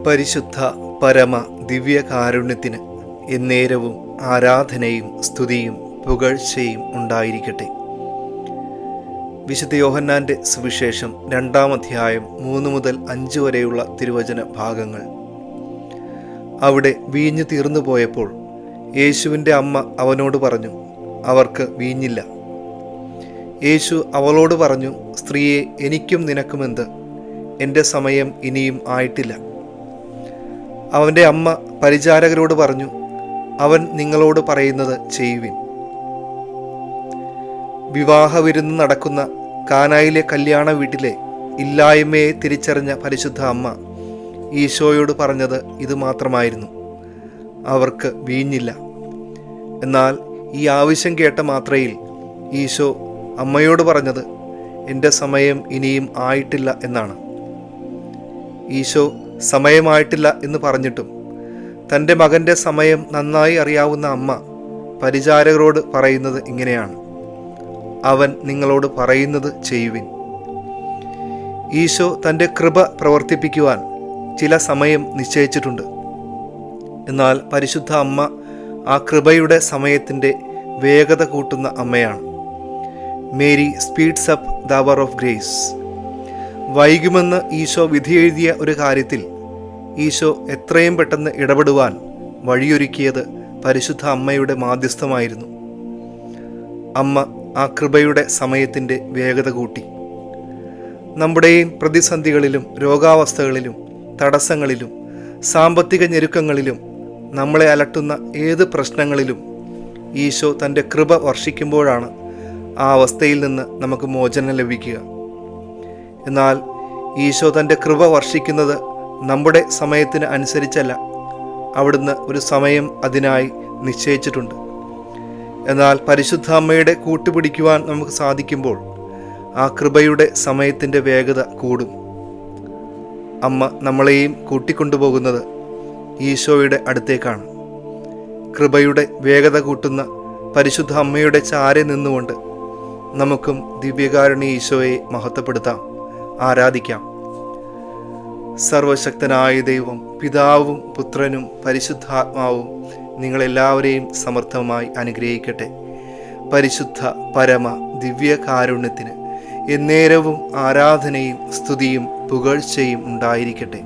പരിശുദ്ധ പരമ ദിവ്യകാരുണ്യത്തിന് എന്നേരവും ആരാധനയും സ്തുതിയും പുകഴ്ചയും ഉണ്ടായിരിക്കട്ടെ. വിശുദ്ധ യോഹന്നാൻ്റെ സുവിശേഷം 2-ാം അധ്യായം 3 മുതൽ 5 വരെയുള്ള തിരുവചന ഭാഗങ്ങൾ. അവിടെ വീഞ്ഞ് തീർന്നു പോയപ്പോൾ യേശുവിൻ്റെ അമ്മ അവനോട് പറഞ്ഞു, അവർക്ക് വീഞ്ഞില്ല. യേശു അവളോട് പറഞ്ഞു, സ്ത്രീയെ, എനിക്കും നിനക്കുമെന്ത്? എൻ്റെ സമയം ഇനിയും ആയിട്ടില്ല. അവൻ്റെ അമ്മ പരിചാരകരോട് പറഞ്ഞു, അവൻ നിങ്ങളോട് പറയുന്നത് ചെയ്യുവിൻ. വിവാഹ വിരുന്ന് നടക്കുന്ന കാനായിലെ കല്യാണ വീട്ടിലെ ഇല്ലായ്മയെ തിരിച്ചറിഞ്ഞ പരിശുദ്ധ അമ്മ ഈശോയോട് പറഞ്ഞത് ഇത് മാത്രമായിരുന്നു, അവർക്ക് വീഞ്ഞില്ല. എന്നാൽ ഈ ആവശ്യം കേട്ട മാത്രയിൽ ഈശോ അമ്മയോട് പറഞ്ഞത്, എൻ്റെ സമയം ഇനിയും ആയിട്ടില്ല എന്നാണ്. ഈശോ സമയമായിട്ടില്ല എന്ന് പറഞ്ഞിട്ടും തൻ്റെ മകൻ്റെ സമയം നന്നായി അറിയാവുന്ന അമ്മ പരിചാരകരോട് പറയുന്നത് ഇങ്ങനെയാണ്, അവൻ നിങ്ങളോട് പറയുന്നത് ചെയ്യുവിൻ. ഈശോ തൻ്റെ കൃപ പ്രവർത്തിപ്പിക്കുവാൻ ചില സമയം നിശ്ചയിച്ചിട്ടുണ്ട്. എന്നാൽ പരിശുദ്ധ അമ്മ ആ കൃപയുടെ സമയത്തിൻ്റെ വേഗത കൂട്ടുന്ന അമ്മയാണ്. Mary speeds up the hour of grace. വൈകുമെന്ന് ഈശോ വിധിയെഴുതിയ ഒരു കാര്യത്തിൽ ഈശോ എത്രയും പെട്ടെന്ന് ഇടപെടുവാൻ വഴിയൊരുക്കിയത് പരിശുദ്ധ അമ്മയുടെ മാധ്യസ്ഥമായിരുന്നു. അമ്മ ആ കൃപയുടെ സമയത്തിൻ്റെ വേഗത കൂട്ടി. നമ്മുടെയും പ്രതിസന്ധികളിലും രോഗാവസ്ഥകളിലും തടസ്സങ്ങളിലും സാമ്പത്തിക ഞെരുക്കങ്ങളിലും നമ്മളെ അലട്ടുന്ന ഏത് പ്രശ്നങ്ങളിലും ഈശോ തൻ്റെ കൃപ വർഷിക്കുമ്പോഴാണ് ആ അവസ്ഥയിൽ നിന്ന് നമുക്ക് മോചനം ലഭിക്കുക. എന്നാൽ ഈശോ തൻ്റെ കൃപ വർഷിക്കുന്നത് നമ്മുടെ സമയത്തിന് അനുസരിച്ചല്ല. അവിടുന്ന് ഒരു സമയം അതിനായി നിശ്ചയിച്ചിട്ടുണ്ട്. എന്നാൽ പരിശുദ്ധ അമ്മയുടെ കൂട്ടുപിടിക്കുവാൻ നമുക്ക് സാധിക്കുമ്പോൾ ആ കൃപയുടെ സമയത്തിൻ്റെ വേഗത കൂടും. അമ്മ നമ്മളെയും കൂട്ടിക്കൊണ്ടുപോകുന്നത് ഈശോയുടെ അടുത്തേക്കാണ്. കൃപയുടെ വേഗത കൂട്ടുന്ന പരിശുദ്ധ അമ്മയുടെ ചാരെ നിന്നുകൊണ്ട് നമുക്കും ദിവ്യകാരുണ്യ ഈശോയെ മഹത്വപ്പെടുത്താം, ആരാധിക്കാം. സർവശക്തനായ ദൈവം, പിതാവും പുത്രനും പരിശുദ്ധാത്മാവും നിങ്ങളെല്ലാവരെയും സമർത്ഥമായി അനുഗ്രഹിക്കട്ടെ. പരിശുദ്ധ പരമ ദിവ്യകാരുണ്യത്തിന് എന്നേരവും ആരാധനയും സ്തുതിയും പുകഴ്ചയും ഉണ്ടായിരിക്കട്ടെ.